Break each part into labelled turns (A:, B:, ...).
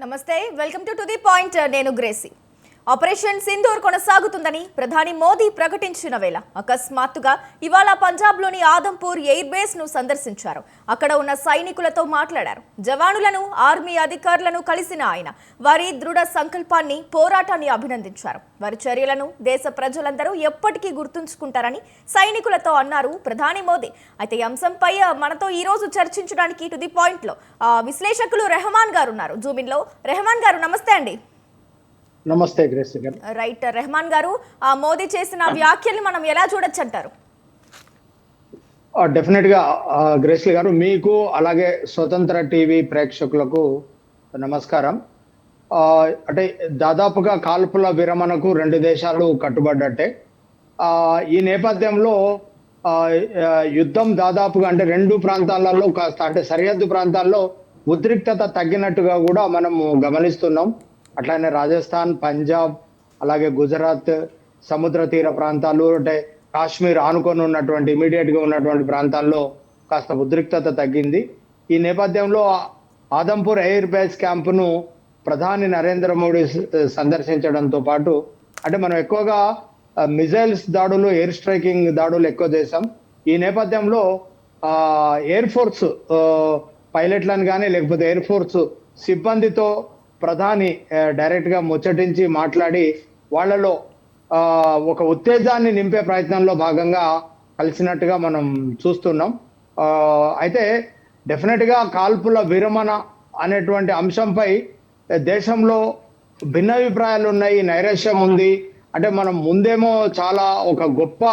A: నమస్తే welcome to the point నేను Gracie operation Sindoor కొనసాగుతుందని ప్రధాని మోదీ ప్రకటించిన వేళ అకస్మాత్తుగా ఇవాళ పంజాబ్లోని ఆదంపూర్ ఎయిర్ బేస్ ను సందర్శించారు. అక్కడ ఉన్న సైనికులతో మాట్లాడారు. జవానులను ఆర్మీ అధికారులను కలిసిన ఆయన వారి దృఢ సంకల్పాన్ని పోరాటాన్ని అభినందించారు. వారి చర్యలను దేశ ప్రజలందరూ ఎప్పటికీ గుర్తుంచుకుంటారని సైనికులతో అన్నారు ప్రధాని మోదీ. అయితే ఈ అంశంపై మనతో ఈ రోజు చర్చించడానికి టు ది పాయింట్ లో విశ్లేషకులు రెహమాన్ గారు ఉన్నారు. జూమిన్ లో రెహమాన్ గారు నమస్తే అండి.
B: నమస్తే గ్రేసీ గారు.
A: రైట్ రెహమాన్ గారు, మోదీ చేసిన వ్యాఖ్యల్ని మనం ఎలా చూడొచ్చు అంటారు?
B: డెఫినెట్ గా గ్రేసీ గారు, మీకు అలాగే స్వతంత్ర టీవీ ప్రేక్షకులకు నమస్కారం. అంటే దాదాపుగా కాల్పుల విరమణకు రెండు దేశాలు కట్టుబడ్డట్టే. ఈ నేపథ్యంలో యుద్ధం దాదాపుగా అంటే రెండు ప్రాంతాలలో కాస్త అంటే సరిహద్దు ప్రాంతాల్లో ఉద్రిక్తత తగ్గినట్టుగా కూడా మనము గమనిస్తున్నాం. అట్లానే రాజస్థాన్, పంజాబ్, అలాగే గుజరాత్, సముద్ర తీర ప్రాంతాలు అంటే కాశ్మీర్ ఆనుకొని ఉన్నటువంటి ఇమీడియట్ గా ఉన్నటువంటి ప్రాంతాల్లో కాస్త ఉద్రిక్తత తగ్గింది. ఈ నేపథ్యంలో ఆదంపూర్ ఎయిర్ బేస్ క్యాంపును ప్రధాని నరేంద్ర మోడీ సందర్శించడంతో పాటు అంటే మనం ఎక్కువగా మిజైల్స్ దాడులు, ఎయిర్ స్ట్రైకింగ్ దాడులు ఎక్కువ చేశాం. ఈ నేపథ్యంలో ఎయిర్ ఫోర్స్ పైలట్లను కానీ లేకపోతే ఎయిర్ ఫోర్స్ సిబ్బందితో ప్రధాని డైరెక్ట్ గా ముచ్చటించి మాట్లాడి వాళ్ళలో ఒక ఉత్తేజాన్ని నింపే ప్రయత్నంలో భాగంగా కలిసినట్టుగా మనం చూస్తున్నాం. అయితే డెఫినెట్ గా కాల్పుల విరమణ అనేటువంటి అంశంపై దేశంలో భిన్నాభిప్రాయాలు ఉన్నాయి, నైరాశ్యం ఉంది. అంటే మనం ముందేమో చాలా ఒక గొప్ప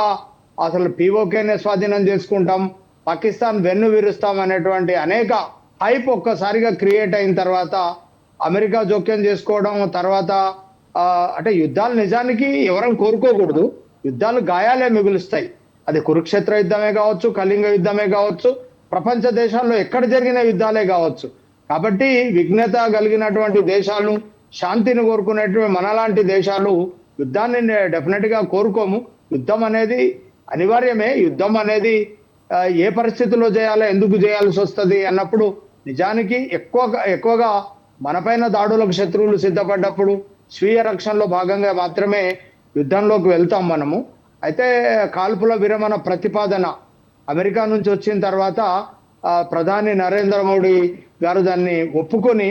B: అసలు పీఓకేనే స్వాధీనం చేసుకుంటాం, పాకిస్తాన్ వెన్ను విరుస్తాం అనేటువంటి అనేక హైప్ ఒక్కసారిగా క్రియేట్ అయిన తర్వాత అమెరికా జోక్యం చేసుకోవడం, తర్వాత అంటే యుద్ధాలు నిజానికి ఎవరైనా కోరుకోకూడదు. యుద్ధాలు గాయాలే మిగులుస్తాయి. అది కురుక్షేత్ర యుద్ధమే కావచ్చు, కళింగ యుద్ధమే కావచ్చు, ప్రపంచ దేశాల్లో ఎక్కడ జరిగిన యుద్ధాలే కావచ్చు. కాబట్టి విఘ్నత కలిగినటువంటి దేశాలు, శాంతిని కోరుకునేటువంటి మనలాంటి దేశాలు యుద్ధాన్ని డెఫినెట్ గా కోరుకోము. యుద్ధం అనేది అనివార్యమే. యుద్ధం అనేది ఏ పరిస్థితుల్లో చేయాలో, ఎందుకు చేయాల్సి వస్తుంది అన్నప్పుడు నిజానికి ఎక్కువగా మనపైన దాడులకు శత్రువులు సిద్ధపడ్డప్పుడు స్వీయ రక్షణలో భాగంగా మాత్రమే యుద్ధంలోకి వెళ్తాం మనము. అయితే కాల్పుల విరమణ ప్రతిపాదన అమెరికా నుంచి వచ్చిన తర్వాత ప్రధాని నరేంద్ర మోడీ గారు దాన్ని ఒప్పుకొని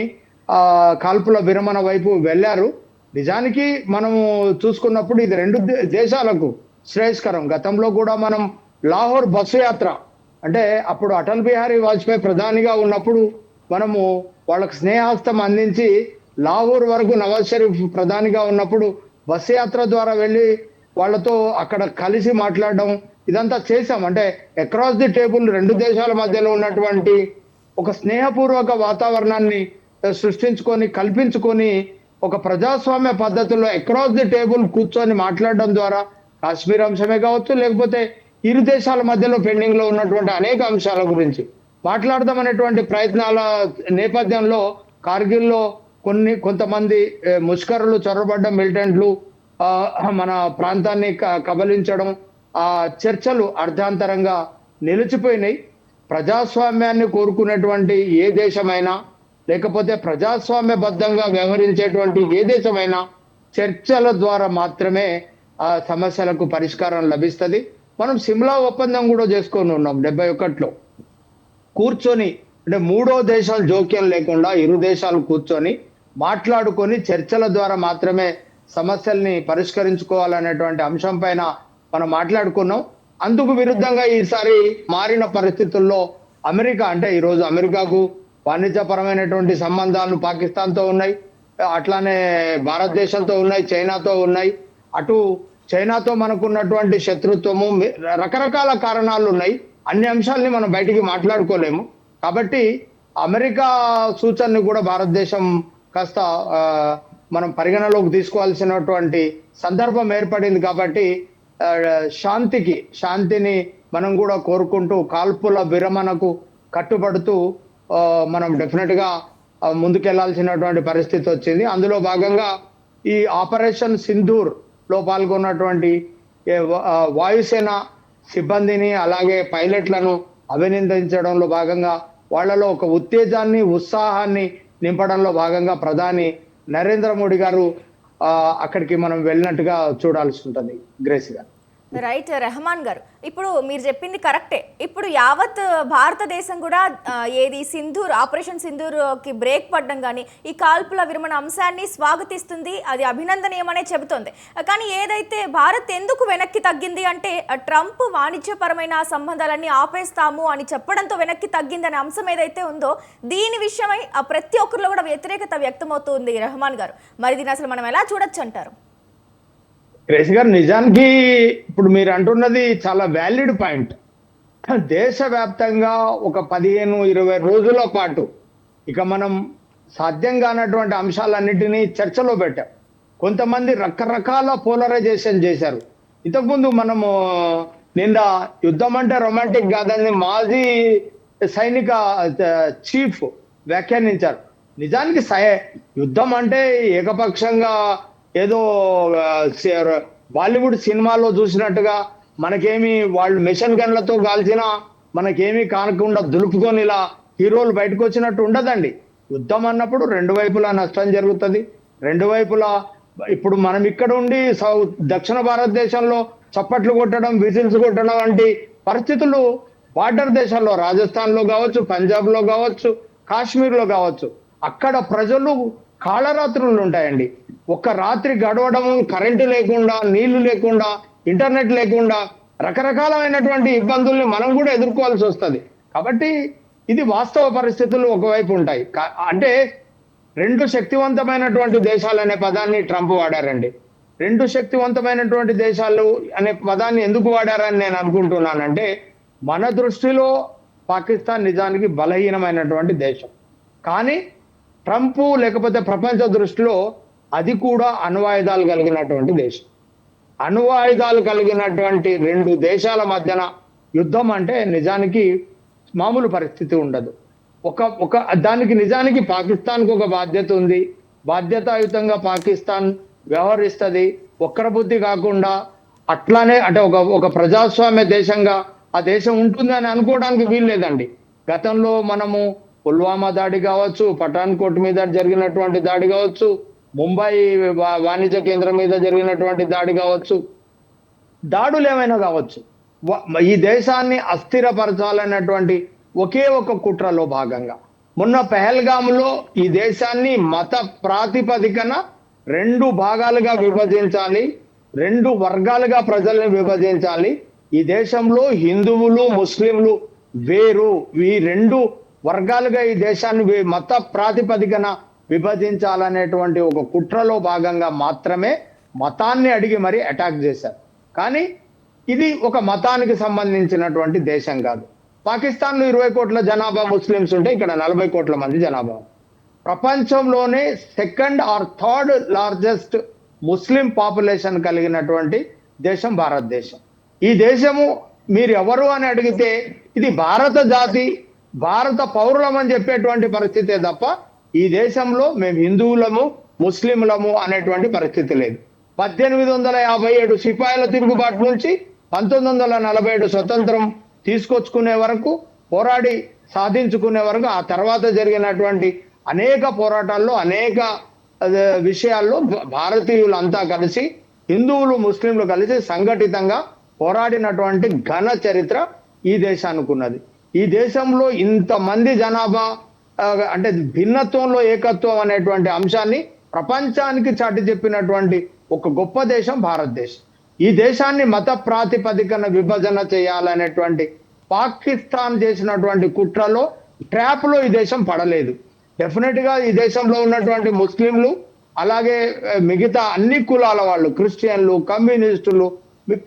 B: కాల్పుల విరమణ వైపు వెళ్ళారు. నిజానికి మనము చూసుకున్నప్పుడు ఇది రెండు దేశాలకు శ్రేయస్కరం. గతంలో కూడా మనం లాహోర్ బస్సు యాత్ర అంటే అప్పుడు అటల్ బిహారీ వాజ్పేయి ప్రధానిగా ఉన్నప్పుడు మనము వాళ్ళకు స్నేహాస్తం అందించి లాహోర్ వరకు నవాజ్ షరీఫ్ ప్రధానిగా ఉన్నప్పుడు బస్సు యాత్ర ద్వారా వెళ్ళి వాళ్ళతో అక్కడ కలిసి మాట్లాడడం ఇదంతా చేశాం. అంటే అక్రాస్ ది టేబుల్ రెండు దేశాల మధ్యలో ఉన్నటువంటి ఒక స్నేహపూర్వక వాతావరణాన్ని సృష్టించుకొని కల్పించుకొని ఒక ప్రజాస్వామ్య పద్ధతుల్లో అక్రాస్ ది టేబుల్ కూర్చొని మాట్లాడడం ద్వారా కాశ్మీర్ అంశమే కావచ్చు, లేకపోతే ఇరు దేశాల మధ్యలో పెండింగ్ లో ఉన్నటువంటి అనేక అంశాల గురించి మాట్లాడదాం అనేటువంటి ప్రయత్నాల నేపథ్యంలో కార్గిల్లో కొంతమంది ముష్కరులు, చొరబడ్డ మిలిటెంట్లు మన ప్రాంతాన్ని కబలించడం, ఆ చర్చలు అర్ధాంతరంగా నిలిచిపోయినాయి. ప్రజాస్వామ్యాన్ని కోరుకునేటువంటి ఏ దేశమైనా లేకపోతే ప్రజాస్వామ్యబద్ధంగా వ్యవహరించేటువంటి ఏ దేశమైనా చర్చల ద్వారా మాత్రమే ఆ సమస్యలకు పరిష్కారం లభిస్తుంది. మనం సిమ్లా ఒప్పందం కూడా చేసుకొని ఉన్నాం 71లో. కూర్చొని అంటే మూడో దేశాలు జోక్యం లేకుండా ఇరు దేశాలు కూర్చొని మాట్లాడుకొని చర్చల ద్వారా మాత్రమే సమస్యల్ని పరిష్కరించుకోవాలనేటువంటి అంశం పైన మనం మాట్లాడుకున్నాం. అందుకు విరుద్ధంగా ఈసారి మారిన పరిస్థితుల్లో అమెరికా అంటే ఈరోజు అమెరికాకు వాణిజ్యపరమైనటువంటి సంబంధాలు పాకిస్తాన్తో ఉన్నాయి, అట్లానే భారతదేశంతో ఉన్నాయి, చైనాతో ఉన్నాయి. అటు చైనాతో మనకున్నటువంటి శత్రుత్వము, రకరకాల కారణాలు ఉన్నాయి. అన్ని అంశాలని మనం బయటికి మాట్లాడుకోలేము. కాబట్టి అమెరికా సూచనని కూడా భారతదేశం కాస్త మనం పరిగణలోకి తీసుకోవాల్సినటువంటి సందర్భం ఏర్పడింది. కాబట్టి శాంతిని మనం కూడా కోరుకుంటూ కాల్పుల విరమణకు కట్టుబడుతూ మనం డెఫినెట్ గా ముందుకెళ్లాల్సినటువంటి పరిస్థితి వచ్చింది. అందులో భాగంగా ఈ ఆపరేషన్ సింధూర్ లో పాల్గొన్నటువంటి వాయుసేన సిబ్బందిని అలాగే పైలట్లను అభినందించడంలో భాగంగా వాళ్ళలో ఒక ఉత్తేజాన్ని, ఉత్సాహాన్ని నింపడంలో భాగంగా ప్రధాని నరేంద్ర మోడీ గారు అక్కడికి మనం వెళ్ళినట్టుగా చూడాల్సి ఉంటుంది గ్రేస్ గారు.
A: రైట్ రెహమాన్ గారు, ఇప్పుడు మీరు చెప్పింది కరెక్టే. ఇప్పుడు యావత్ భారతదేశం కూడా ఏది సింధూర్ ఆపరేషన్ సింధూర్కి బ్రేక్ పడడం కానీ ఈ కాల్పుల విరమణ అంశాన్ని స్వాగతిస్తుంది, అది అభినందనీయమనే చెబుతోంది. కానీ ఏదైతే భారత్ ఎందుకు వెనక్కి తగ్గింది అంటే ట్రంప్ వాణిజ్యపరమైన సంబంధాలన్నీ ఆపేస్తాము అని చెప్పడంతో వెనక్కి తగ్గింది అనే అంశం ఏదైతే ఉందో దీని విషయమై ప్రతి ఒక్కరిలో కూడా వ్యతిరేకత వ్యక్తమవుతుంది. రెహమాన్ గారు, మరి దీన్ని అసలు మనం ఎలా చూడొచ్చు అంటారు?
B: గ్రేస్ గారు, నిజానికి ఇప్పుడు మీరు అంటున్నది చాలా వ్యాలిడ్ పాయింట్. దేశవ్యాప్తంగా ఒక 15-20 రోజుల పాటు ఇక మనం సాధ్యం కానటువంటి అంశాలన్నిటినీ చర్చలో పెట్టాం. కొంతమంది రకరకాల పోలరైజేషన్ చేశారు. ఇంతకుముందు మనము నిన్న యుద్ధం అంటే రొమాంటిక్ కాదని మాజీ సైనిక చీఫ్ వ్యాఖ్యానించారు. నిజానికి యుద్ధం అంటే ఏకపక్షంగా ఏదో బాలీవుడ్ సినిమాలో చూసినట్టుగా మనకేమి వాళ్ళు మిషన్ గన్లతో కాల్చినా మనకేమీ కానకుండా దులుపుకొని ఇలా హీరోలు బయటకు వచ్చినట్టు ఉండదండి. యుద్ధం అన్నప్పుడు రెండు వైపులా నష్టం జరుగుతుంది. రెండు వైపులా ఇప్పుడు మనం ఇక్కడ ఉండి దక్షిణ భారతదేశంలో చప్పట్లు కొట్టడం, విజిల్స్ కొట్టడం వంటి పరిస్థితులు బార్డర్ దేశాల్లో రాజస్థాన్లో కావచ్చు, పంజాబ్లో కావచ్చు, కాశ్మీర్లో కావచ్చు, అక్కడ ప్రజలు కాళరాత్రులు ఉంటాయండి. ఒక్క రాత్రి గడవడం, కరెంటు లేకుండా, నీళ్లు లేకుండా, ఇంటర్నెట్ లేకుండా రకరకాలైనటువంటి ఇబ్బందుల్ని మనం కూడా ఎదుర్కోవాల్సి వస్తుంది. కాబట్టి ఇది వాస్తవ పరిస్థితులు ఒకవైపు ఉంటాయి. అంటే రెండు శక్తివంతమైనటువంటి దేశాలు అనే పదాన్ని ట్రంప్ వాడారండి. రెండు శక్తివంతమైనటువంటి దేశాలు అనే పదాన్ని ఎందుకు వాడారని నేను అనుకుంటున్నానంటే, మన దృష్టిలో పాకిస్తాన్ నిజానికి బలహీనమైనటువంటి దేశం, కానీ ట్రంప్ లేకపోతే ప్రపంచ దృష్టిలో అది కూడా అణ్వాయుధాలు కలిగినటువంటి దేశం. అణ్వాయుధాలు కలిగినటువంటి రెండు దేశాల మధ్యన యుద్ధం అంటే నిజానికి మామూలు పరిస్థితి ఉండదు. దానికి నిజానికి పాకిస్తాన్కు ఒక బాధ్యత ఉంది. బాధ్యతాయుతంగా పాకిస్తాన్ వ్యవహరిస్తుంది. ఒక్కర బుద్ధి కాకుండా అట్లానే అంటే ఒక ప్రజాస్వామ్య దేశంగా ఆ దేశం ఉంటుంది అని అనుకోవడానికి వీలు లేదండి. గతంలో మనము పుల్వామా దాడి కావచ్చు, పఠాన్కోట్ మీద జరిగినటువంటి దాడి కావచ్చు, ముంబై వాణిజ్య కేంద్రం మీద జరిగినటువంటి దాడి కావచ్చు, దాడులు ఏమైనా కావచ్చు, ఈ దేశాన్ని అస్థిరపరచాలన్నటువంటి ఒకే ఒక కుట్రలో భాగంగా మొన్న పెహల్గాములో ఈ దేశాన్ని మత ప్రాతిపదికన రెండు భాగాలుగా విభజించాలి, రెండు వర్గాలుగా ప్రజల్ని విభజించాలి. ఈ దేశంలో హిందువులు, ముస్లింలు వేరు, ఈ రెండు వర్గాలుగా ఈ దేశాన్ని మత ప్రాతిపదికన విభజించాలనేటువంటి ఒక కుట్రలో భాగంగా మాత్రమే మతాన్ని అడిగి మరి అటాక్ చేశారు. కానీ ఇది ఒక మతానికి సంబంధించినటువంటి దేశం కాదు. పాకిస్తాన్లో 20 కోట్ల జనాభా ముస్లిమ్స్ ఉంటే ఇక్కడ 40 కోట్ల మంది జనాభా. ప్రపంచంలోనే second or third largest Muslim population కలిగినటువంటి దేశం భారతదేశం. ఈ దేశము మీరు ఎవరు అని అడిగితే ఇది భారత జాతి, భారత పౌరులం అని చెప్పేటువంటి పరిస్థితే తప్ప ఈ దేశంలో మేము హిందువులము, ముస్లింలము అనేటువంటి పరిస్థితి లేదు. 1857 సిపాయిల తిరుగుబాటు నుంచి 1947 స్వతంత్రం తీసుకొచ్చుకునే వరకు, పోరాడి సాధించుకునే వరకు, ఆ తర్వాత జరిగినటువంటి అనేక పోరాటాల్లో అనేక విషయాల్లో భారతీయులంతా కలిసి, హిందువులు ముస్లింలు కలిసి సంఘటితంగా పోరాడినటువంటి ఘన చరిత్ర ఈ దేశానికి ఉన్నది. ఈ దేశంలో ఇంతమంది జనాభా అంటే భిన్నత్వంలో ఏకత్వం అనేటువంటి అంశాన్ని ప్రపంచానికి చాటి చెప్పినటువంటి ఒక గొప్ప దేశం భారతదేశం. ఈ దేశాన్ని మత ప్రాతిపదికన విభజన చేయాలనేటువంటి పాకిస్తాన్ చేసినటువంటి కుట్రలో, ట్రాప్లో ఈ దేశం పడలేదు. డెఫినెట్ గా ఈ దేశంలో ఉన్నటువంటి ముస్లింలు, అలాగే మిగతా అన్ని కులాల వాళ్ళు, క్రిస్టియన్లు, కమ్యూనిస్టులు,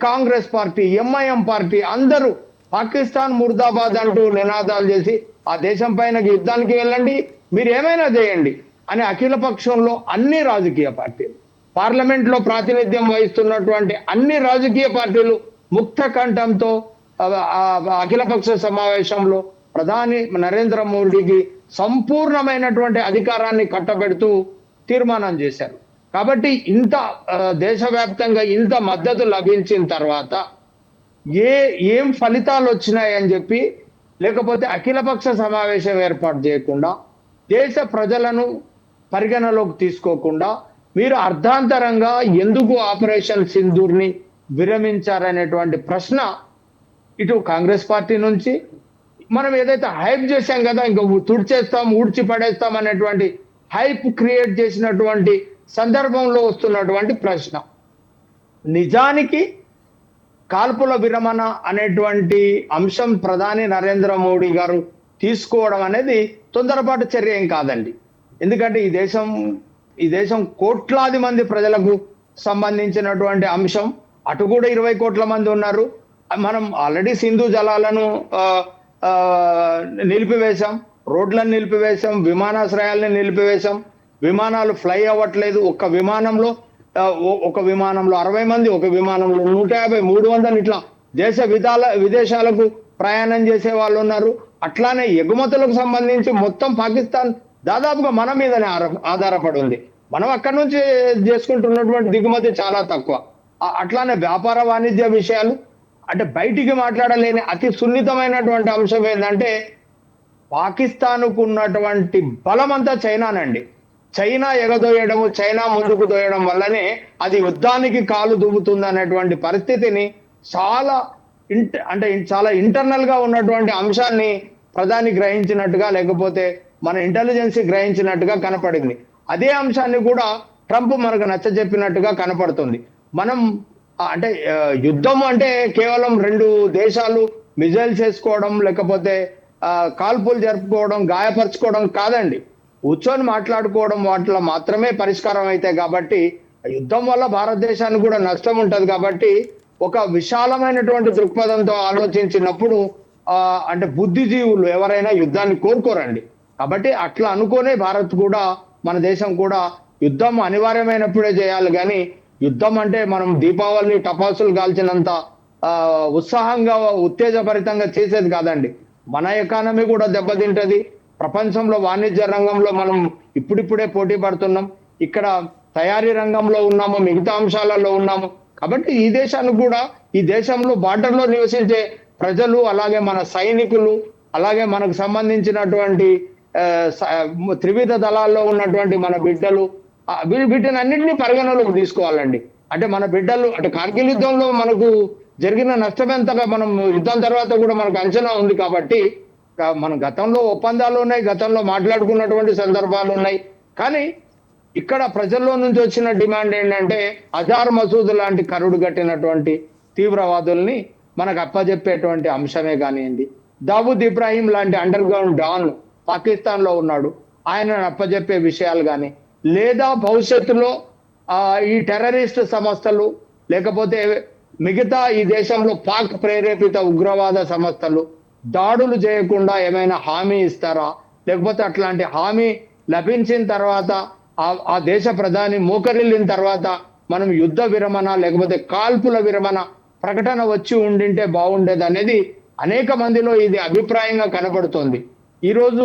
B: కాంగ్రెస్ పార్టీ, ఎంఐఎం పార్టీ అందరూ పాకిస్తాన్ ముర్దాబాద్ అంటూ నినాదాలు చేసి ఆ దేశం పైన యుద్ధానికి వెళ్ళండి, మీరు ఏమైనా చేయండి అని అఖిల పక్షంలో అన్ని రాజకీయ పార్టీలు, పార్లమెంట్ లో ప్రాతినిధ్యం వహిస్తున్నటువంటి అన్ని రాజకీయ పార్టీలు ముక్త కంఠంతో అఖిలపక్ష సమావేశంలో ప్రధాని నరేంద్ర మోడీకి సంపూర్ణమైనటువంటి అధికారాన్ని కట్టబెడుతూ తీర్మానం చేశారు. కాబట్టి ఇంత దేశవ్యాప్తంగా ఇంత మద్దతు లభించిన తర్వాత ఏం ఫలితాలు వచ్చినాయని చెప్పి, లేకపోతే అఖిలపక్ష సమావేశం ఏర్పాటు చేయకుండా దేశ ప్రజలను పరిగణలోకి తీసుకోకుండా మీరు అర్ధాంతరంగా ఎందుకు ఆపరేషన్ సింధూర్ని విరమించారనేటువంటి ప్రశ్న ఇటు కాంగ్రెస్ పార్టీ నుంచి, మనం ఏదైతే హైప్ చేశాం కదా, ఇంకా తుడిచేస్తాం ఊడ్చి పడేస్తాం అనేటువంటి హైప్ క్రియేట్ చేసినటువంటి సందర్భంలో వస్తున్నటువంటి ప్రశ్న. నిజానికి కాల్పుల విరమణ అనేటువంటి అంశం ప్రధాని నరేంద్ర మోడీ గారు తీసుకోవడం అనేది తొందరపాటు చర్య ఏం కాదండి. ఎందుకంటే ఈ దేశం కోట్లాది మంది ప్రజలకు సంబంధించినటువంటి అంశం. అటు కూడా 20 కోట్ల మంది ఉన్నారు. మనం ఆల్రెడీ సింధు జలాలను నిలిపివేశాం, రోడ్లను నిలిపివేశాం, విమానాశ్రయాలను నిలిపివేశాం, విమానాలు ఫ్లై అవ్వట్లేదు. ఒక విమానంలో 60 మంది, ఒక విమానంలో 150, 300 ఇట్లా విదేశాలకు ప్రయాణం చేసే వాళ్ళు ఉన్నారు. అట్లానే ఎగుమతులకు సంబంధించి మొత్తం పాకిస్తాన్ దాదాపుగా మన మీదనే ఆధారపడి ఉంది. మనం అక్కడి నుంచి చేసుకుంటున్నటువంటి దిగుమతి చాలా తక్కువ. అట్లానే వ్యాపార వాణిజ్య విషయాలు అంటే బయటికి మాట్లాడలేని అతి సున్నితమైనటువంటి అంశం ఏంటంటే పాకిస్తాన్కు ఉన్నటువంటి బలం అంతా చైనానండి. చైనా ఎగదోయడము, చైనా ముందుకు దోయడం వల్లనే అది యుద్ధానికి కాలు దువ్వుతుంది అనేటువంటి పరిస్థితిని చాలా ఇంటర్నల్ గా ఉన్నటువంటి అంశాన్ని ప్రధాని గ్రహించినట్టుగా, లేకపోతే మన ఇంటెలిజెన్స్ గ్రహించినట్టుగా కనపడింది. అదే అంశాన్ని కూడా ట్రంప్ మనకు నచ్చజెప్పినట్టుగా కనపడుతుంది. మనం అంటే యుద్ధం అంటే కేవలం 2 దేశాలు మిజైల్స్ వేసుకోవడం, లేకపోతే కాల్పులు జరుపుకోవడం, గాయపరచుకోవడం కాదండి. కూర్చొని మాట్లాడుకోవడం వాటిలో మాత్రమే పరిష్కారం అయితే కాబట్టి యుద్ధం వల్ల భారతదేశానికి కూడా నష్టం ఉంటది. కాబట్టి ఒక విశాలమైనటువంటి దృక్పథంతో ఆలోచించినప్పుడు అంటే బుద్ధిజీవులు ఎవరైనా యుద్ధాన్ని కోరుకోరండి. కాబట్టి అట్లా అనుకోనే భారత్ కూడా, మన దేశం కూడా యుద్ధం అనివార్యమైనప్పుడే చేయాలి. కానీ యుద్ధం అంటే మనం దీపావళి టపాసులు కాల్చినంత ఉత్సాహంగా ఉత్తేజభరితంగా చేసేది కాదండి. మన ఎకానమీ కూడా దెబ్బతింటది. ప్రపంచంలో వాణిజ్య రంగంలో మనం ఇప్పుడిప్పుడే పోటీ పడుతున్నాం. ఇక్కడ తయారీ రంగంలో ఉన్నాము, మిగతా అంశాలలో ఉన్నాము. కాబట్టి ఈ దేశానికి కూడా, ఈ దేశంలో బార్డర్లో నివసించే ప్రజలు, అలాగే మన సైనికులు, అలాగే మనకు సంబంధించినటువంటి త్రివిధ దళాల్లో ఉన్నటువంటి మన బిడ్డలు, వీటిని అన్నింటినీ పరిగణలోకి తీసుకోవాలండి. అంటే మన బిడ్డలు అంటే కార్గిల్ యుద్ధంలో మనకు జరిగిన నష్టం ఎంతగా మనం యుద్ధం తర్వాత కూడా మనకు అంచనా ఉంది. కాబట్టి మన గతంలో ఒప్పందాలు ఉన్నాయి, గతంలో మాట్లాడుకున్నటువంటి సందర్భాలు ఉన్నాయి. కానీ ఇక్కడ ప్రజల్లో నుంచి వచ్చిన డిమాండ్ ఏంటంటే అజార్ మసూద్ లాంటి కరుడు కట్టినటువంటి తీవ్రవాదుల్ని మనకు అప్పజెప్పేటువంటి అంశమే కానివ్వండి, దావూద్ ఇబ్రాహీం లాంటి అండర్ గ్రౌండ్ డాన్ పాకిస్తాన్ లో ఉన్నాడు, ఆయనను అప్పజెప్పే విషయాలు కానీ, లేదా భవిష్యత్తులో ఈ టెర్రరిస్ట్ సంస్థలు, లేకపోతే మిగతా ఈ దేశంలో పాక్ ప్రేరేపిత ఉగ్రవాద సంస్థలు దాడులు చేయకుండా ఏమైనా హామీ ఇస్తారా, లేకపోతే అట్లాంటి హామీ లభించిన తర్వాత ఆ దేశ ప్రధాని మోకరిల్లిన తర్వాత మనం యుద్ధ విరమణ లేకపోతే కాల్పుల విరమణ ప్రకటన వచ్చి ఉండింటే బాగుండేది అనేది అనేక మందిలో ఇది అభిప్రాయంగా కనబడుతోంది. ఈరోజు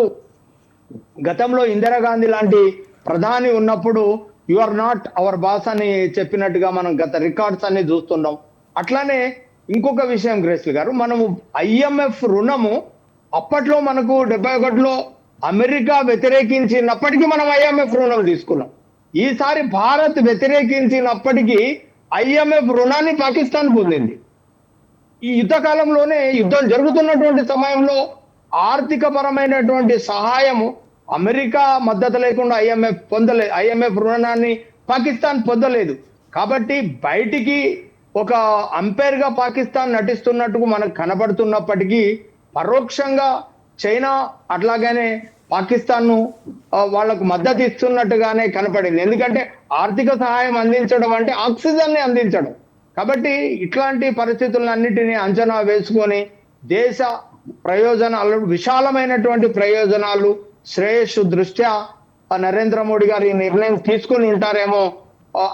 B: గతంలో ఇందిరాగాంధీ లాంటి ప్రధాని ఉన్నప్పుడు you are not our boss అని చెప్పినట్టుగా మనం గత రికార్డ్స్ అన్ని చూస్తున్నాం. అట్లానే ఇంకొక విషయం గ్రేస్లీ గారు, మనము IMF రుణము అప్పట్లో మనకు 71లో అమెరికా వ్యతిరేకించినప్పటికీ మనం IMF రుణం తీసుకున్నాం. ఈసారి భారత్ వ్యతిరేకించినప్పటికీ IMF రుణాన్ని పాకిస్తాన్ పొందింది. ఈ యుద్ధ కాలంలోనే, యుద్ధం జరుగుతున్నటువంటి సమయంలో ఆర్థిక పరమైనటువంటి సహాయము అమెరికా మద్దతు లేకుండా IMF రుణాన్ని పాకిస్తాన్ పొందలేదు. కాబట్టి బయటికి ఒక అంపైర్ గా పాకిస్తాన్ నటిస్తున్నట్టు మనకు కనబడుతున్నప్పటికీ పరోక్షంగా చైనా అట్లాగనే పాకిస్తాన్ ను వాళ్లకు మద్దతు ఇస్తున్నట్టుగానే కనపడింది. ఎందుకంటే ఆర్థిక సహాయం అందించడం అంటే ఆక్సిజన్ ని అందించడం. కాబట్టి ఇట్లాంటి పరిస్థితులన్నిటినీ అంచనా వేసుకొని దేశ ప్రయోజనాలు, విశాలమైనటువంటి ప్రయోజనాలు, శ్రేయస్సు దృష్ట్యా నరేంద్ర మోడీ గారు ఈ నిర్ణయం తీసుకుని ఉంటారేమో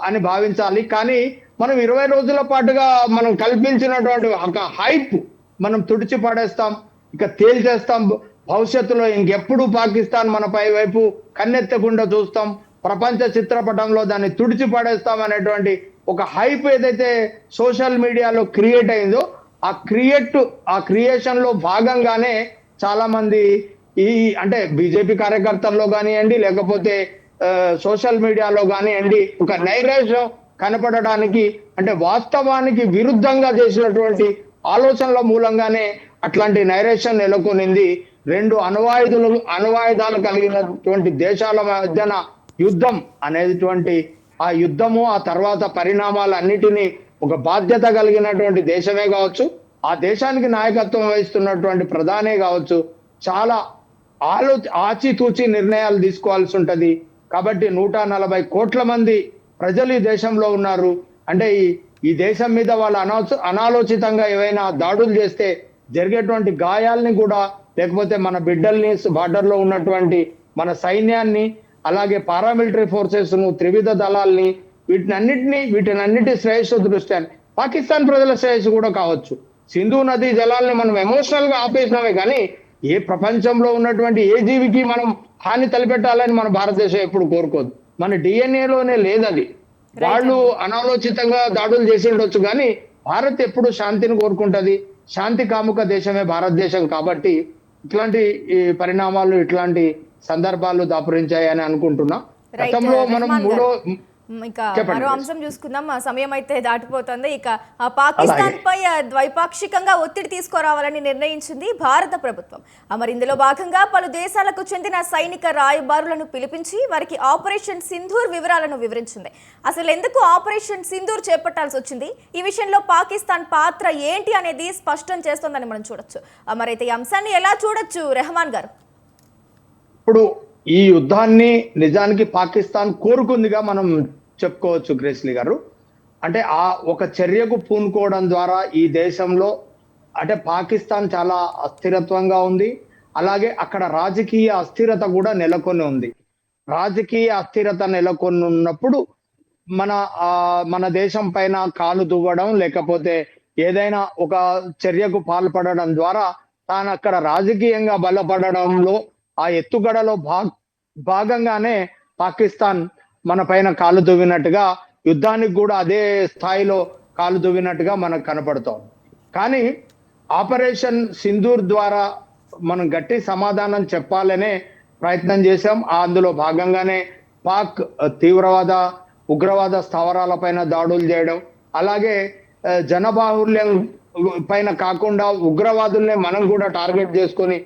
B: అని భావించాలి. కానీ మనం 20 రోజుల పాటుగా మనం కల్పించినటువంటి ఒక హైప్ మనం తుడిచి పడేస్తాం, ఇక తేల్చేస్తాం, భవిష్యత్తులో ఇంకెప్పుడు పాకిస్తాన్ మన పై వైపు కన్నెత్తకుండా చూస్తాం, ప్రపంచ చిత్రపటంలో దాన్ని తుడిచి పడేస్తాం అనేటువంటి ఒక హైప్ ఏదైతే సోషల్ మీడియాలో క్రియేట్ అయిందో ఆ క్రియేషన్ లో భాగంగానే చాలా మంది ఈ అంటే బీజేపీ కార్యకర్తల్లో కానివ్వండి, లేకపోతే సోషల్ మీడియాలో కానివ్వండి, ఒక నైరాశ్యం కనపడడానికి, అంటే వాస్తవానికి విరుద్ధంగా చేసినటువంటి ఆలోచనల మూలంగానే అట్లాంటి నైరాశ్యం నెలకొనింది. రెండు అణ్వాయుధాలు కలిగినటువంటి దేశాల మధ్యన యుద్ధం అనేటువంటి ఆ యుద్ధము, ఆ తర్వాత పరిణామాలన్నిటినీ ఒక బాధ్యత కలిగినటువంటి దేశమే కావచ్చు, ఆ దేశానికి నాయకత్వం వహిస్తున్నటువంటి ప్రధానే కావచ్చు, చాలా ఆచితూచి నిర్ణయాలు తీసుకోవాల్సి ఉంటది. కాబట్టి 140 కోట్ల మంది ప్రజలు ఈ దేశంలో ఉన్నారు. అంటే ఈ దేశం మీద వాళ్ళు అనాలోచితంగా ఏవైనా దాడులు చేస్తే జరిగేటువంటి గాయాల్ని కూడా, లేకపోతే మన బిడ్డల్ని, బార్డర్ లో ఉన్నటువంటి మన సైన్యాన్ని, అలాగే పారామిలిటరీ ఫోర్సెస్ ను, త్రివిధ దళాల్ని, వీటినన్నిటి శ్రేయస్సు దృష్ట్యా పాకిస్తాన్ ప్రజల శ్రేయస్సు కూడా కావచ్చు. సింధు నదీ జలాల్ని మనం ఎమోషనల్ గా ఆపేసినామే కానీ ఏ ప్రపంచంలో ఉన్నటువంటి ఏ జీవికి మనం హాని తలపెట్టాలని మన భారతదేశం ఎప్పుడు కోరుకోదు. మన డిఎన్ఏలోనే లేదది. వాళ్ళు అనాలోచితంగా దాడులు చేసి ఉండొచ్చు కానీ భారత్ ఎప్పుడు శాంతిని కోరుకుంటది. శాంతి కాముక దేశమే భారతదేశం. కాబట్టి ఇట్లాంటి ఈ పరిణామాలు, ఇట్లాంటి సందర్భాలు దాపురించాయని అనుకుంటున్నా. గతంలో మనం
A: ఇక మరో అంశం చూసుకుందాం. సమయం అయితే దాటిపోతుంది. ఇక పాకిస్తాన్ పై ద్వైపాక్షికంగా ఒత్తిడి తీసుకురావాలని నిర్ణయించింది భారత ప్రభుత్వం. మరి ఇందులో భాగంగా పలు దేశాలకు చెందిన సైనిక రాయబారులను పిలిపించి వారికి ఆపరేషన్ సింధూర్ వివరాలను వివరించింది. అసలు ఎందుకు ఆపరేషన్ సింధూర్ చేపట్టాల్సి వచ్చింది, ఈ విషయంలో పాకిస్తాన్ పాత్ర ఏంటి అనేది స్పష్టం చేస్తోందని మనం చూడొచ్చు. మరైతే ఈ అంశాన్ని ఎలా చూడొచ్చు రెహమాన్ గారు?
B: ఇప్పుడు ఈ యుద్ధాన్ని నిజానికి పాకిస్తాన్ కోరుకుందిగా మనం చెప్పుకోవచ్చు గ్రేస్లీ గారు. అంటే ఆ ఒక చర్యకు పూనుకోవడం ద్వారా ఈ దేశంలో, అంటే పాకిస్తాన్ చాలా అస్థిరత్వంగా ఉంది. అలాగే అక్కడ రాజకీయ అస్థిరత కూడా నెలకొని ఉంది. రాజకీయ అస్థిరత నెలకొని ఉన్నప్పుడు మన దేశం పైన కాలు దువ్వడం, లేకపోతే ఏదైనా ఒక చర్యకు పాల్పడడం ద్వారా తాను అక్కడ రాజకీయంగా బలపడడంలో ఆ ఎత్తుగడలో భాగంగానే పాకిస్తాన్ మన పైన కాలు దువ్వినట్టుగా, యుద్ధానికి కూడా అదే స్థాయిలో కాలు దువ్వినట్టుగా మనకు కనపడుతోంది. కానీ ఆపరేషన్ సింధూర్ ద్వారా మనం గట్టి సమాధానం చెప్పాలనే ప్రయత్నం చేశాం. అందులో భాగంగానే పాక్ తీవ్రవాద, ఉగ్రవాద స్థావరాలపైన దాడులు చేయడం, అలాగే జనబాహుల్యం పైన కాకుండా ఉగ్రవాదుల్ని మనం కూడా టార్గెట్ చేసుకొని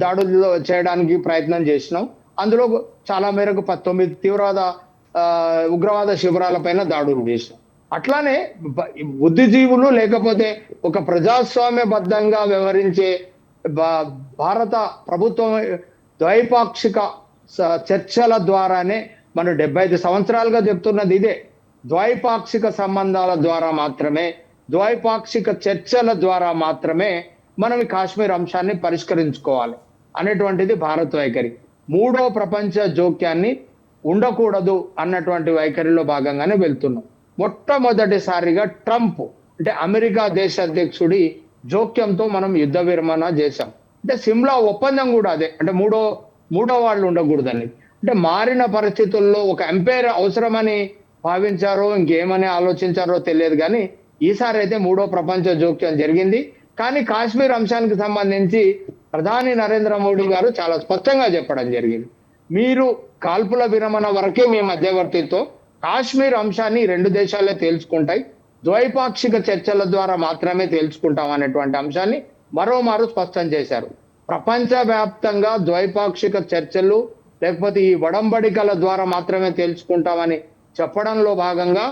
B: దాడులు చేయడానికి ప్రయత్నం చేసినాం. అందులో చాలా మేరకు 19 తీవ్రవాద ఉగ్రవాద శిబిరాలపైన దాడులు చేసినాం. అట్లానే బుద్ధిజీవులు, లేకపోతే ఒక ప్రజాస్వామ్యబద్ధంగా వ్యవహరించే భారత ప్రభుత్వం ద్వైపాక్షిక చర్చల ద్వారానే, మనం 75 సంవత్సరాలుగా చెప్తున్నది ఇదే, ద్వైపాక్షిక సంబంధాల ద్వారా మాత్రమే, ద్వైపాక్షిక చర్చల ద్వారా మాత్రమే మనం ఈ కాశ్మీర్ అంశాన్ని పరిష్కరించుకోవాలి అనేటువంటిది భారత్ వైఖరి. మూడో ప్రపంచ జోక్యాన్ని ఉండకూడదు అన్నటువంటి వైఖరిలో భాగంగానే వెళ్తున్నాం. మొట్టమొదటిసారిగా ట్రంప్, అంటే అమెరికా దేశ అధ్యక్షుడి జోక్యంతో మనం యుద్ధ విరమణ చేశాం. అంటే సిమ్లా ఒప్పందం కూడా అదే, అంటే మూడో వాళ్ళు ఉండకూడదని. అంటే మారిన పరిస్థితుల్లో ఒక ఎంపైర్ అవసరమని భావించారో ఇంకేమని ఆలోచించారో తెలియదు కానీ ఈసారి అయితే మూడో ప్రపంచ జోక్యం జరిగింది. కానీ కాశ్మీర్ అంశానికి సంబంధించి ప్రధాని నరేంద్ర మోడీ గారు చాలా స్పష్టంగా చెప్పడం జరిగింది. మీరు కాల్పుల విరమణ వరకే మీ మధ్యవర్తితో, కాశ్మీర్ అంశాన్ని 2 దేశాలే తేల్చుకుంటాయి, ద్వైపాక్షిక చర్చల ద్వారా మాత్రమే తేల్చుకుంటాం అనేటువంటి అంశాన్ని మరోమారు స్పష్టం చేశారు. ప్రపంచవ్యాప్తంగా ద్వైపాక్షిక చర్చలు, లేకపోతే ఈ వడంబడికల ద్వారా మాత్రమే తేల్చుకుంటామని చెప్పడంలో భాగంగా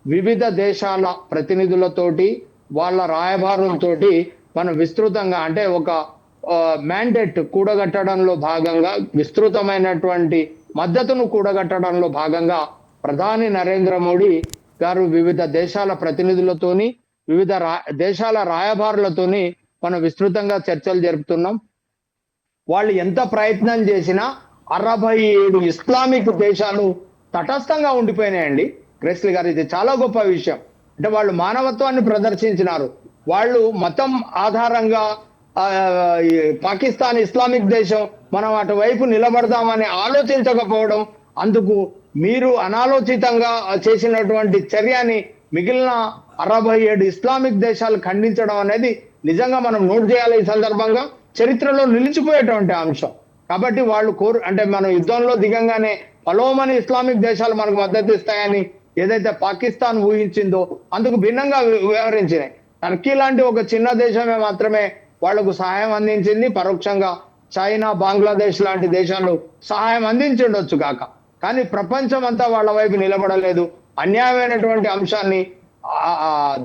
B: వివిధ దేశాల ప్రతినిధులతోటి, వాళ్ళ రాయబారులతోటి మనం విస్తృతంగా, అంటే ఒక మ్యాండేట్ కూడగట్టడంలో భాగంగా, విస్తృతమైనటువంటి మద్దతును కూడగట్టడంలో భాగంగా ప్రధాని నరేంద్ర మోడీ గారు వివిధ దేశాల ప్రతినిధులతోని, వివిధ దేశాల రాయబారులతోని మనం విస్తృతంగా చర్చలు జరుపుతున్నాం. వాళ్ళు ఎంత ప్రయత్నం చేసినా 67 ఇస్లామిక్ దేశాలు తటస్థంగా ఉండిపోయినాయండి. గ్రేస్లీ గారు, ఇది చాలా గొప్ప విషయం. అంటే వాళ్ళు మానవత్వాన్ని ప్రదర్శించినారు. వాళ్ళు మతం ఆధారంగా పాకిస్తాన్ ఇస్లామిక్ దేశం, మనం అటువైపు నిలబడదామని ఆలోచించకపోవడం, అందుకు మీరు అనాలోచితంగా చేసినటువంటి చర్యని మిగిలిన 67 ఇస్లామిక్ దేశాలు ఖండించడం అనేది నిజంగా మనం నోట్ చేయాలి. ఈ సందర్భంగా చరిత్రలో నిలిచిపోయేటువంటి అంశం. కాబట్టి వాళ్ళు అంటే మనం యుద్ధంలో దిగంగానే పలోమని ఇస్లామిక్ దేశాలు మనకు మద్దతు ఇస్తాయని ఏదైతే పాకిస్తాన్ ఊహించిందో అందుకు భిన్నంగా వ్యవహరించినాయి. టర్కీ లాంటి ఒక చిన్న దేశమే మాత్రమే వాళ్లకు సహాయం అందించింది. పరోక్షంగా చైనా, బంగ్లాదేశ్ లాంటి దేశాలు సహాయం అందించుండొచ్చు కాక, కానీ ప్రపంచం అంతా వాళ్ళ వైపు నిలబడలేదు. అన్యాయమైనటువంటి అంశాన్ని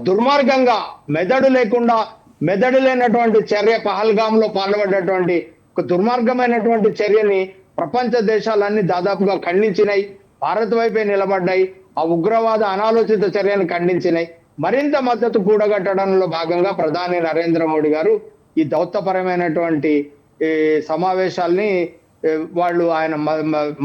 B: దుర్మార్గంగా మెదడు లేనటువంటి చర్య, పహల్గాంలో పాల్పడ్డటువంటి ఒక దుర్మార్గమైనటువంటి చర్యని ప్రపంచ దేశాలన్నీ దాదాపుగా ఖండించినాయి. భారత్ వైపే నిలబడ్డాయి. ఆ ఉగ్రవాద అనాలోచిత చర్యను ఖండించినాయి. మరింత మద్దతు కూడగట్టడంలో భాగంగా ప్రధాని నరేంద్ర మోడీ గారు ఈ దౌత్యపరమైనటువంటి సమావేశాల్ని వాళ్ళు ఆయన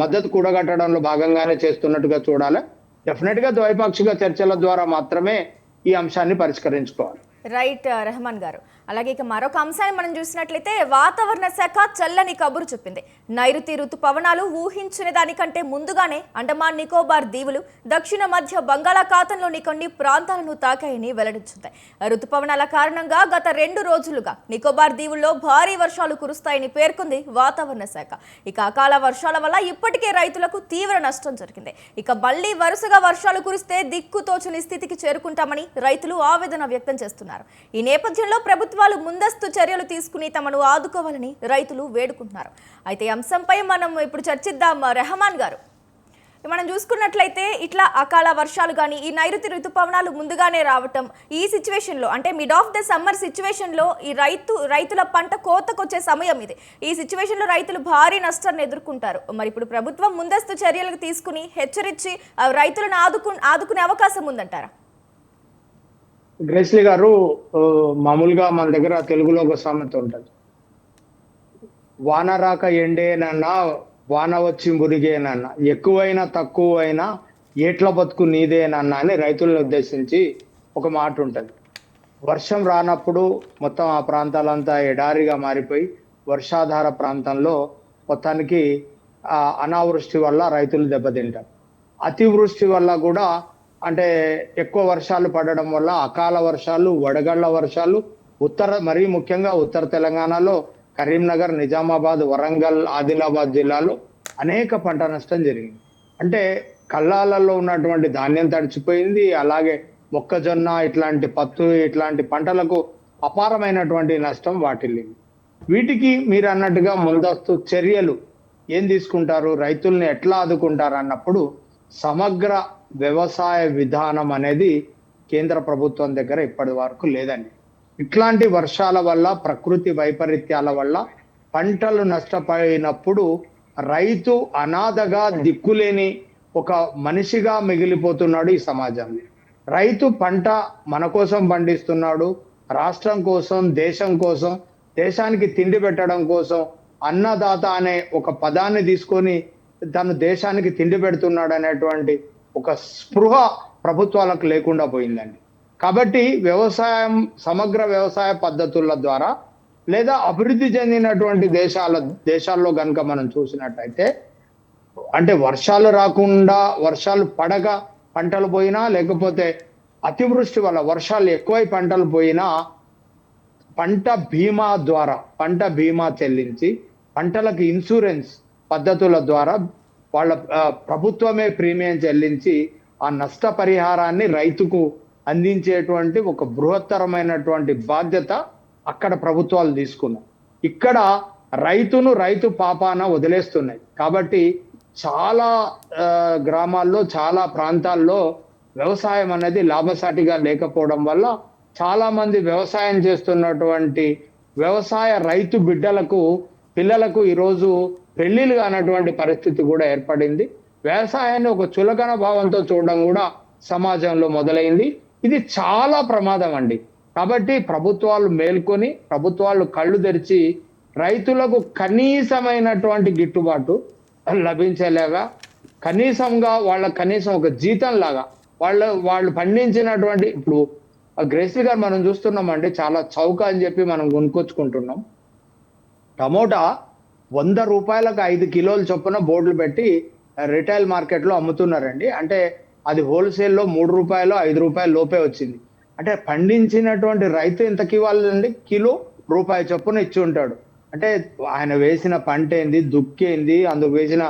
B: మద్దతు కూడగట్టడంలో భాగంగానే చేస్తున్నట్టుగా చూడాలి. డెఫినెట్ గా ద్వైపాక్షిక చర్చల ద్వారా మాత్రమే ఈ అంశాన్ని పరిష్కరించుకోవాలి.
A: రైట్ రెహమాన్ గారు. అలాగే ఇక మరొక అంశాన్ని మనం చూసినట్లయితే వాతావరణ శాఖ చల్లని కబురు చెప్పింది. నైరుతి ఋతుపవనాలు ఊహించిన దానికంటే ముందుగానే అండమాన్ నికోబార్ దీవులు, దక్షిణ మధ్య బంగాళాఖాతంలోని కొన్ని ప్రాంతాలను తాకాయని వెల్లడించింది. ఋతుపవనాల కారణంగా గత 2 రోజులుగా నికోబార్ దీవుల్లో భారీ వర్షాలు కురుస్తాయని పేర్కొంది వాతావరణ శాఖ. ఇక అకాల వర్షాల వల్ల ఇప్పటికే రైతులకు తీవ్ర నష్టం జరిగింది. ఇక మళ్లీ వరుసగా వర్షాలు కురిస్తే దిక్కుతోచని స్థితికి చేరుకుంటామని రైతులు ఆవేదన వ్యక్తం చేస్తున్నారు. ఈ నేపథ్యంలో ప్రభుత్వాలు ముందస్తు చర్యలు తీసుకుని తమను ఆదుకోవాలని రైతులు వేడుకుంటున్నారు. అయితే ఈ అంశంపై మనం ఇప్పుడు చర్చిద్దాం. రెహమాన్ గారు, మనం చూసుకున్నట్లయితే ఇట్లా అకాల వర్షాలు కానీ ఈ నైరుతి ఋతుపవనాలు ముందుగానే రావటం, ఈ సిచ్యువేషన్లో అంటే మిడ్ ఆఫ్ ద సమ్మర్ సిచ్యువేషన్లో ఈ రైతుల పంట కోతకొచ్చే సమయం ఇది. ఈ సిచ్యువేషన్లో రైతులు భారీ నష్టాన్ని ఎదుర్కొంటారు. మరి ఇప్పుడు ప్రభుత్వం ముందస్తు చర్యలకు తీసుకుని హెచ్చరించి రైతులను ఆదుకునే అవకాశం ఉందంటారా?
B: గ్రేస్లీ గారు, మామూలుగా మన దగ్గర తెలుగులో ఒక సామెత ఉంటుంది, వాన రాక ఎండేనన్నా వాన వచ్చి మురిగేనన్నా, ఎక్కువైనా తక్కువైనా ఏట్ల బతుకు నీదేనన్నా అని రైతులను ఉద్దేశించి ఒక మాట ఉంటుంది. వర్షం రానప్పుడు మొత్తం ఆ ప్రాంతాలంతా ఎడారిగా మారిపోయి వర్షాధార ప్రాంతంలో మొత్తానికి అనావృష్టి వల్ల రైతులు దెబ్బతింటారు. అతివృష్టి వల్ల కూడా అంటే ఎక్కువ వర్షాలు పడడం వల్ల అకాల వర్షాలు, వడగళ్ల వర్షాలు మరీ ముఖ్యంగా ఉత్తర తెలంగాణలో కరీంనగర్, నిజామాబాద్, వరంగల్, ఆదిలాబాద్ జిల్లాలో అనేక పంట నష్టం జరిగింది. అంటే కళ్ళాలలో ఉన్నటువంటి ధాన్యం తడిచిపోయింది. అలాగే మొక్కజొన్న, ఇట్లాంటి పత్తు, ఇట్లాంటి పంటలకు అపారమైనటువంటి నష్టం వాటిల్లింది. వీటికి మీరు అన్నట్టుగా ముందస్తు చర్యలు ఏం తీసుకుంటారు, రైతుల్ని ఎట్లా ఆదుకుంటారు అన్నప్పుడు సమగ్ర వ్యవసాయ విధానం అనేది కేంద్ర ప్రభుత్వం దగ్గర ఇప్పటి వరకు లేదండి. ఇట్లాంటి వర్షాల వల్ల, ప్రకృతి వైపరీత్యాల వల్ల పంటలు నష్టపోయినప్పుడు రైతు అనాథగా, దిక్కులేని ఒక మనిషిగా మిగిలిపోతున్నాడు ఈ సమాజంలో. రైతు పంట మన కోసం పండిస్తున్నాడు, రాష్ట్రం కోసం, దేశం కోసం, దేశానికి తిండి పెట్టడం కోసం అన్నదాత అనే ఒక పదాన్ని తీసుకొని తను దేశానికి తిండి పెడుతున్నాడు అనేటువంటి ఒక స్పృహ ప్రభుత్వాలకు లేకుండా పోయిందండి. కాబట్టి సమగ్ర వ్యవసాయ పద్ధతుల ద్వారా లేదా అభివృద్ధి చెందినటువంటి దేశాల్లో కనుక మనం చూసినట్టయితే, అంటే వర్షాలు రాకుండా, వర్షాలు పడక పంటలు పోయినా, లేకపోతే అతివృష్టి వల్ల వర్షాలు ఎక్కువై పంటలు పోయినా పంట బీమా చెల్లించి, పంటలకు ఇన్సూరెన్స్ పద్ధతుల ద్వారా వాళ్ళ ప్రభుత్వమే ప్రీమియం చెల్లించి ఆ నష్టపరిహారాన్ని రైతుకు అందించేటువంటి ఒక బృహత్తరమైనటువంటి బాధ్యత అక్కడ ప్రభుత్వాలు తీసుకున్నాయి. ఇక్కడ రైతు పాపాన వదిలేస్తున్నాయి. కాబట్టి చాలా గ్రామాల్లో, చాలా ప్రాంతాల్లో వ్యవసాయం అనేది లాభసాటిగా లేకపోవడం వల్ల చాలా మంది వ్యవసాయం చేస్తున్నటువంటి వ్యవసాయ రైతు పిల్లలకు ఈరోజు పెళ్లిళ్ళు కానటువంటి పరిస్థితి కూడా ఏర్పడింది. వ్యవసాయాన్ని ఒక చులకన భావంతో చూడడం కూడా సమాజంలో మొదలైంది. ఇది చాలా ప్రమాదం అండి. కాబట్టి ప్రభుత్వాలు మేల్కొని, ప్రభుత్వాలు కళ్ళు తెరిచి రైతులకు కనీసమైనటువంటి గిట్టుబాటు లభించేలాగా, కనీసం ఒక జీతం లాగా వాళ్ళు పండించినటువంటి, ఇప్పుడు గ్రేసీ గారు మనం చూస్తున్నామండి, చాలా చౌక అని చెప్పి మనం కొనుక్కొచ్చుకుంటున్నాం. టమోటా 100 రూపాయలకు 5 కిలోల చొప్పున బోర్డులు పెట్టి రిటైల్ మార్కెట్లో అమ్ముతున్నారండి. అంటే అది హోల్సేల్లో 3 రూపాయలు, 5 రూపాయల లోపే వచ్చింది. అంటే పండించినటువంటి రైతు ఎంతకి ఇవ్వాలండి? కిలో రూపాయి చొప్పున ఇచ్చి ఉంటాడు. అంటే ఆయన వేసిన పంట ఏంది, దుక్కేంది, అందుకు వేసిన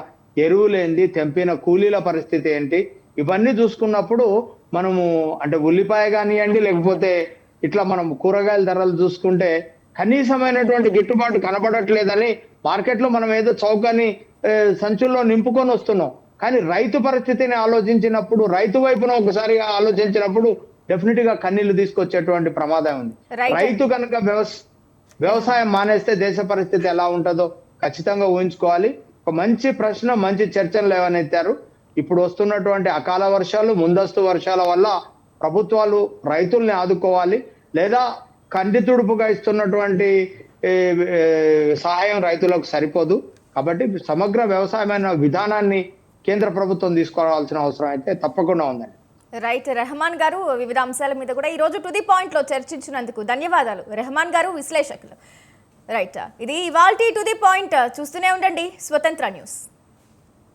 B: ఎరువులేంది, తెంపిన కూలీల పరిస్థితి ఏంటి, ఇవన్నీ చూసుకున్నప్పుడు మనము అంటే ఉల్లిపాయ కానివ్వండి, లేకపోతే ఇట్లా మనం కూరగాయల ధరలు చూసుకుంటే కనీసమైనటువంటి గిట్టుబాటు కనబడట్లేదని మార్కెట్లో మనం ఏదో చౌకని సంచుల్లో నింపుకొని వస్తున్నాం. కానీ రైతు పరిస్థితిని ఆలోచించినప్పుడు, రైతు వైపున ఒకసారిగా ఆలోచించినప్పుడు డెఫినెట్ గా కన్నీళ్లు తీసుకొచ్చేటువంటి ప్రమాదం ఉంది.
A: Right.
B: రైతు కనుక వ్యవసాయం మానేస్తే దేశ పరిస్థితి ఎలా ఉంటుందో ఖచ్చితంగా ఊహించుకోవాలి. ఒక మంచి ప్రశ్న, మంచి చర్చలు లేవనెత్తారు. ఇప్పుడు వస్తున్నటువంటి అకాల వర్షాలు, ముందస్తు వర్షాల వల్ల ప్రభుత్వాలు రైతుల్ని ఆదుకోవాలి, లేదా కంటి తుడుపుగా ఇస్తున్నటువంటి సహాయం రైతులకు సరిపోదు. కాబట్టి సమగ్ర వ్యవసాయమైన విధానాన్ని కేంద్ర ప్రభుత్వం తీసుకోవాల్సిన అవసరం అయితే తప్పకుండా ఉందండి.
A: రైట్ రెహమాన్ గారు, వివిధ అంశాల మీద కూడా ఈ రోజు టు ది పాయింట్ లో చర్చించినందుకు ధన్యవాదాలు రెహమాన్ గారు, విశ్లేషకులు. రైట్, ఇది ఇవాల్టి టు ది పాయింట్. చూస్తూనే ఉండండి స్వతంత్ర న్యూస్.